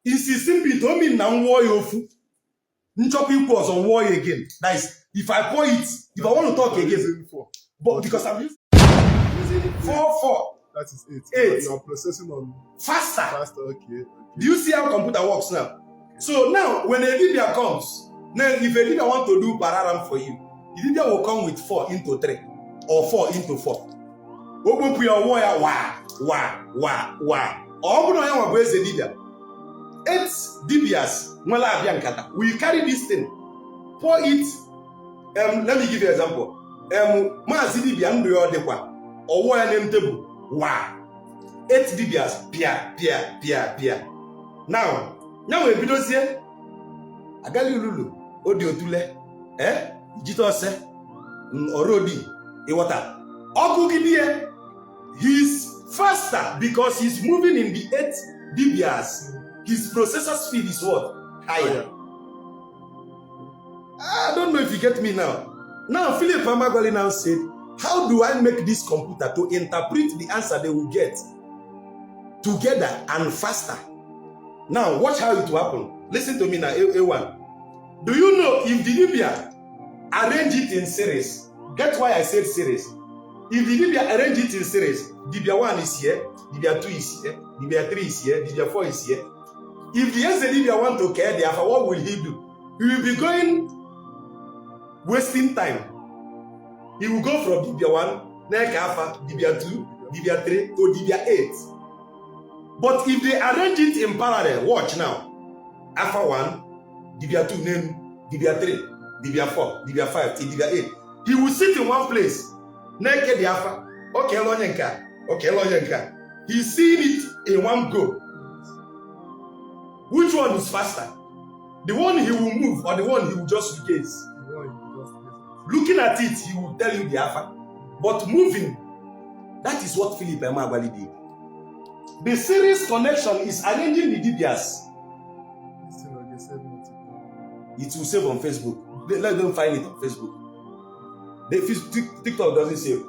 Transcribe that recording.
insisting bit o mean na nwo ya ofu. Nchop equals on war again. That is, if I pour it, if I want to talk again, but because I'm using 4. That is 8. You are processing on faster. Okay. Do you see how computer works now? So now, when a Libya comes, now if a Libya want to do pararam for you, the Libya will come with 4 into 3 or 4 into 4. Open your wire, wah. Open your wire, the Libya. 8 Libyas, we carry this thing, pour it. Let me give you an example. Mazi Libya, or wire name table, 8 Libyas, pia. Now we be here. Agali lulu, odi otule, jitose, orodi, iwata. Ogugidie, he's faster because he's moving in the 8 Libyas. His processor speed is what? Higher. I don't know if you get me now. Now, Philip Amagali now said, how do I make this computer to interpret the answer they will get together and faster? Now, watch how it will happen. Listen to me now, A1. Do you know if the Libya arrange it in series? Get why I said series. If the Libya arrange it in series, Libya 1 is here, Libya 2 is here, Libya 3 is here, Libya 4 is here. If the Libya want to care the Alpha, what will he do? He will be going, wasting time. He will go from Libya 1, next Alpha, Libya 2, Libya 3, to Libya 8. But if they arrange it in parallel, watch now. Alpha 1, Libya 2, name Libya 3, Libya 4, Libya 5, till Libya 8. He will sit in one place. Next the Alpha. Okay, Lonyenka. He's seeing it in one go. Which one is faster? The one he will move or the one he will just gaze? Looking at it, he will tell you the Alpha. But moving, that is what Philip Amagbali did. The series connection is arranging the Libyas. It will save on Facebook. Let them find it on Facebook. TikTok doesn't save.